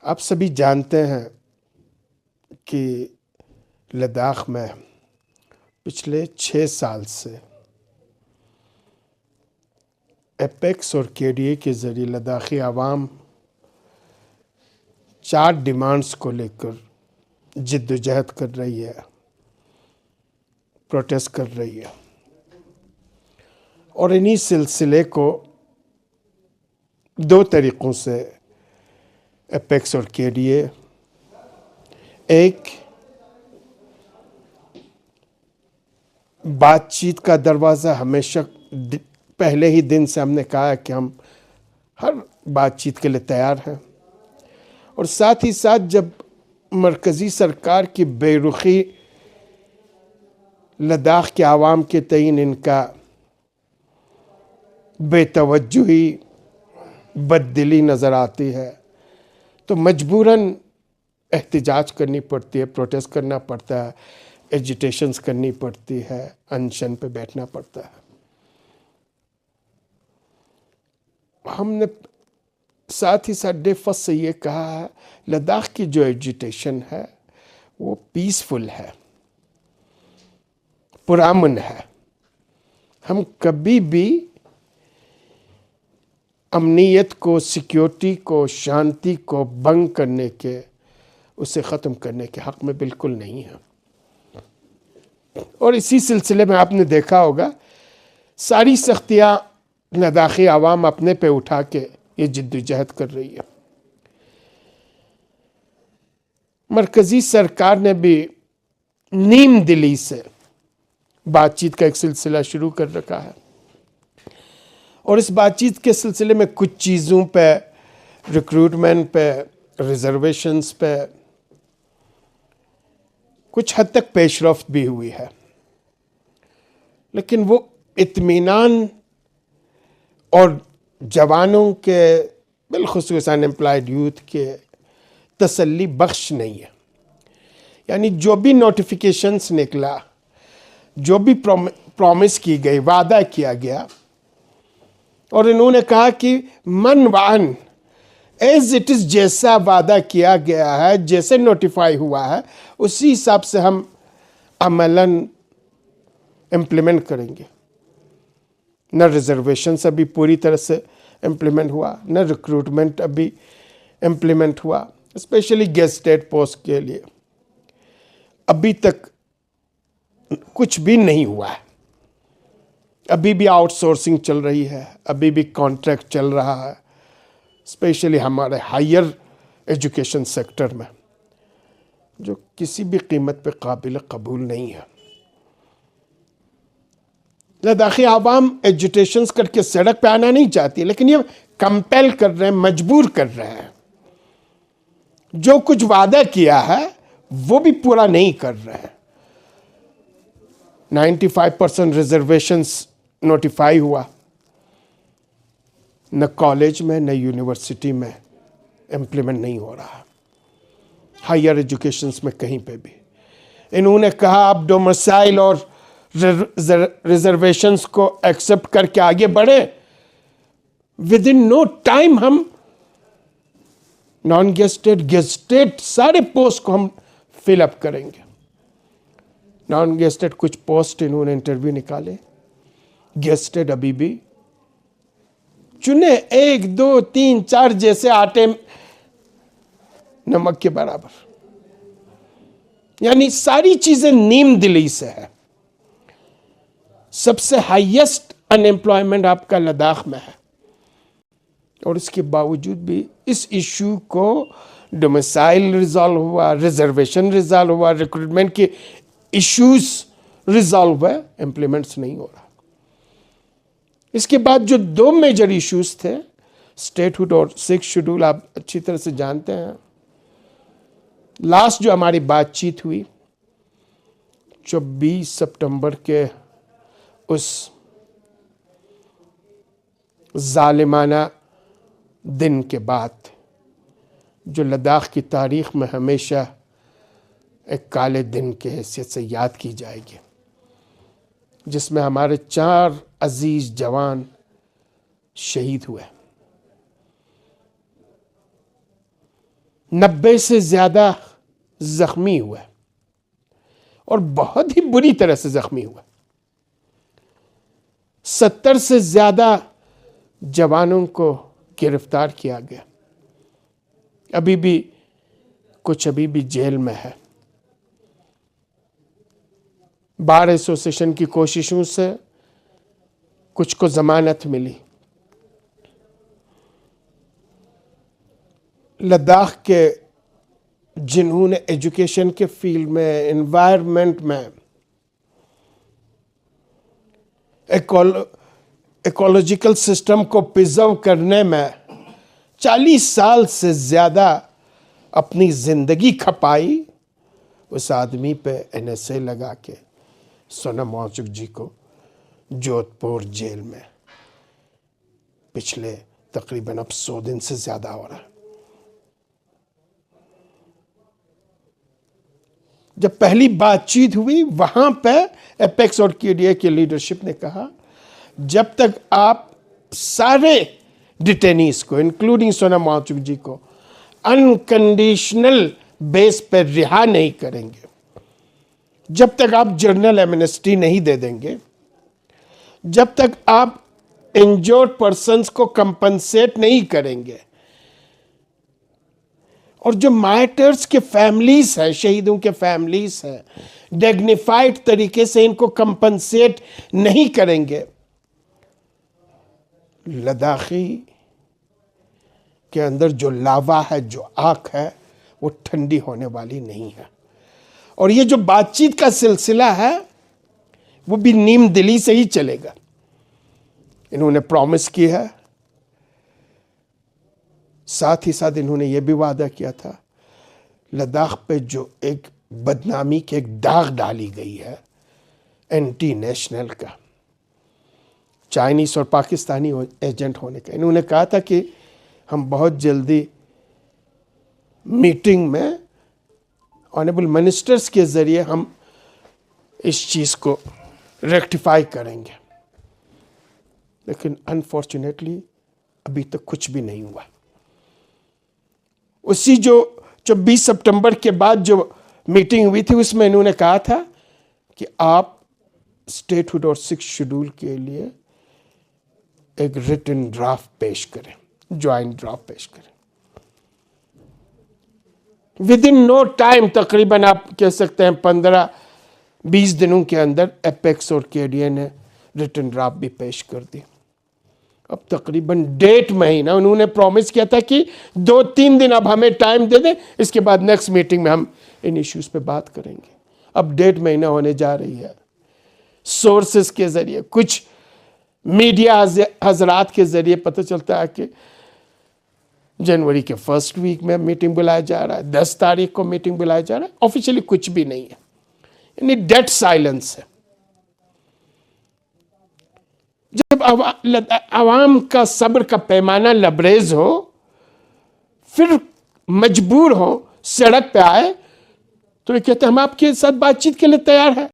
آپ سبھی جانتے ہیں کہ لداخ میں پچھلے 6 سال سے ایپیکس اور KDA کے ذریعے لداخی عوام 4 ڈیمانڈز کو لے کر جد و جہد کر رہی ہے، پروٹیسٹ کر رہی ہے، اور انہی سلسلے کو 2 طریقوں سے ایپیکس اور KDA، ایک بات چیت کا دروازہ ہمیشہ پہلے ہی دن سے ہم نے کہا ہے کہ ہم ہر بات چیت کے لیے تیار ہیں، اور ساتھ ہی ساتھ جب مرکزی سرکار کی بے رخی لداخ کے عوام کے تئیں ان کا بے توجہی، بد دلی نظر آتی ہے تو مجبوراً احتجاج کرنی پڑتی ہے، پروٹیسٹ کرنا پڑتا ہے، ایجیٹیشنز کرنی پڑتی ہے، انشن پہ بیٹھنا پڑتا ہے۔ ہم نے ساتھ ہی ساتھ ڈے فرسٹ سے یہ کہا ہے لداخ کی جو ایجیٹیشن ہے وہ پیسفل ہے، پرامن ہے۔ ہم کبھی بھی امنیت کو، سیکیورٹی کو، شانتی کو بنگ کرنے کے، اسے ختم کرنے کے حق میں بالکل نہیں ہے۔ اور اسی سلسلے میں آپ نے دیکھا ہوگا ساری سختیاں لداخی عوام اپنے پہ اٹھا کے یہ جدوجہد کر رہی ہے۔ مرکزی سرکار نے بھی نیم دلی سے بات چیت کا ایک سلسلہ شروع کر رکھا ہے، اور اس بات چیت کے سلسلے میں کچھ چیزوں پہ، ریکروٹمنٹ پہ، ریزرویشنز پہ کچھ حد تک پیش رفت بھی ہوئی ہے، لیکن وہ اطمینان اور جوانوں کے، بالخصوص ان امپلائڈ یوتھ کے تسلی بخش نہیں ہے۔ یعنی جو بھی نوٹیفیکیشنز نکلا، جو بھی پرومس کی گئی، وعدہ کیا گیا، اور انہوں نے کہا کہ من وعن ایز اٹ از، جیسا وعدہ کیا گیا ہے، جیسے نوٹیفائی ہوا ہے اسی حساب سے ہم عملاً امپلیمنٹ کریں گے۔ نہ ریزرویشنز ابھی پوری طرح سے امپلیمنٹ ہوا، نہ ریکروٹمنٹ ابھی امپلیمنٹ ہوا، اسپیشلی گیزٹیڈ پوسٹ کے لیے ابھی تک کچھ بھی نہیں ہوا ہے۔ ابھی بھی آؤٹ سورسنگ چل رہی ہے، ابھی بھی کانٹریکٹ چل رہا ہے، اسپیشلی ہمارے ہائر ایجوکیشن سیکٹر میں، جو کسی بھی قیمت پہ قابل قبول نہیں ہے۔ لداخی عوام ایجوٹیشنز کر کے سڑک پہ آنا نہیں چاہتی، لیکن یہ کمپیل کر رہے ہیں، مجبور کر رہے ہیں۔ جو کچھ وعدہ کیا ہے وہ بھی پورا نہیں کر رہے ہیں۔ 95% ریزرویشنز نوٹیفائی ہوا، نہ کالج میں نہ یونیورسٹی میں امپلیمنٹ نہیں ہو رہا، ہائر ایجوکیشنز میں کہیں پہ بھی۔ انہوں نے کہا آپ ڈومیسائل اور ریزرویشنز کو ایکسپٹ کر کے آگے بڑھے، ود ان نو ٹائم ہم نان گیزٹیڈ، گیزٹیڈ سارے پوسٹ کو ہم فل اپ کریں گے۔ نان گیزٹیڈ کچھ پوسٹ انہوں نے انٹرویو نکالے، گیزٹیڈ ابھی بھی چنے 1 2 3 4 جیسے آٹے نمک کے برابر۔ یعنی ساری چیزیں نیم دلی سے ہے۔ سب سے ہائیسٹ ان امپلائمنٹ آپ کا لداخ میں ہے، اور اس کے باوجود بھی اس ایشو کو ڈومیسائل ریزالو ہوا، ریزرویشن ریزالو ہوا، ریکروٹمنٹ کے ایشوز ریزالو ہوئے، امپلیمنٹس نہیں ہو رہا۔ اس کے بعد جو 2 میجر ایشوز تھے، اسٹیٹ ہوڈ اور 6 شیڈول، آپ اچھی طرح سے جانتے ہیں۔ لاسٹ جو ہماری بات چیت ہوئی 24 سپٹمبر کے اس ظالمانہ دن کے بعد، جو لداخ کی تاریخ میں ہمیشہ ایک کالے دن کی حیثیت سے یاد کی جائے گی، جس میں ہمارے 4 عزیز جوان شہید ہوئے۔ 90 سے زیادہ زخمی ہوئے اور بہت ہی بری طرح سے زخمی ہوئے. 70 سے زیادہ جوانوں کو گرفتار کیا گیا. ابھی بھی کچھ جیل میں ہے. بار ایسوسیشن کی کوششوں سے کچھ کو ضمانت ملی. لداخ کے جنہوں نے ایجوکیشن کے فیلڈ میں، انوائرمنٹ میں، ایکولوجیکل سسٹم کو پرزرو کرنے میں 40 سال سے زیادہ اپنی زندگی کھپائی، اس آدمی پہ NSA لگا کے سونم وانگچک جی کو جودھ پور جیل میں پچھلے تقریباً اب 100 دن سے زیادہ ہو رہا ہے. جب پہلی بات چیت ہوئی وہاں پہ ایپیکس اور KDA کی لیڈرشپ نے کہا جب تک آپ سارے ڈیٹینیز کو انکلوڈنگ سونم وانگچک جی کو انکنڈیشنل بیس پر رہا نہیں کریں گے، جب تک آپ جنرل ایمنسٹی نہیں دے دیں گے، جب تک آپ انجورڈ پرسنز کو کمپنسیٹ نہیں کریں گے، اور جو مارٹرز کے فیملیز ہیں، شہیدوں کے فیملیز ہیں، ڈیگنیفائڈ طریقے سے ان کو کمپنسیٹ نہیں کریں گے، لداخی کے اندر جو لاوا ہے، جو آگ ہے، وہ ٹھنڈی ہونے والی نہیں ہے. اور یہ جو بات چیت کا سلسلہ ہے وہ بھی نیم دلی سے ہی چلے گا. انہوں نے پرومس کی ہے، ساتھ ہی ساتھ انہوں نے یہ بھی وعدہ کیا تھا لداخ پہ جو ایک بدنامی کے ایک داغ ڈالی گئی ہے اینٹی نیشنل کا، چائنیز اور پاکستانی ایجنٹ ہونے کا، انہوں نے کہا تھا کہ ہم بہت جلدی میٹنگ میں آنریبل منسٹرز کے ذریعے ہم اس چیز کو ریکٹیفائی کریں گے. لیکن انفارچونیٹلی ابھی تک کچھ بھی نہیں ہوا. اسی جو 24 سپٹمبر کے بعد جو میٹنگ ہوئی تھی اس میں انہوں نے کہا تھا کہ آپ اسٹیٹ ہوڈ اور 6 شیڈول کے لیے ایک ریٹن ڈرافٹ پیش کریں، جوائنٹ ڈرافٹ پیش کریں. ود ان نو ٹائم، تقریباً آپ کہہ سکتے ہیں 15-20 دنوں کے اندر ایپیکس اور KDA نے ریٹن ڈرافٹ بھی پیش کر دی. اب تقریباً 1.5 مہینہ انہوں نے پرومس کیا تھا کہ 2-3 دن اب ہمیں ٹائم دے دیں، اس کے بعد نیکسٹ میٹنگ میں ہم ان ایشوز پہ بات کریں گے. اب 1.5 مہینہ ہونے جا رہی ہے. سورسز کے ذریعے، کچھ میڈیا حضرات کے ذریعے پتہ چلتا ہے کہ جنوری کے فرسٹ ویک میں میٹنگ بلایا جا رہا ہے، 10 تاریخ کو میٹنگ بلایا جا رہا ہے. آفیشیلی کچھ بھی نہیں ہے، یعنی ڈیڈ سائلنس ہے. جب عوام کا صبر کا پیمانہ لبریز ہو، پھر مجبور ہو سڑک پہ آئے، تو یہ کہتے ہیں ہم آپ کے ساتھ بات چیت کے لیے تیار ہیں.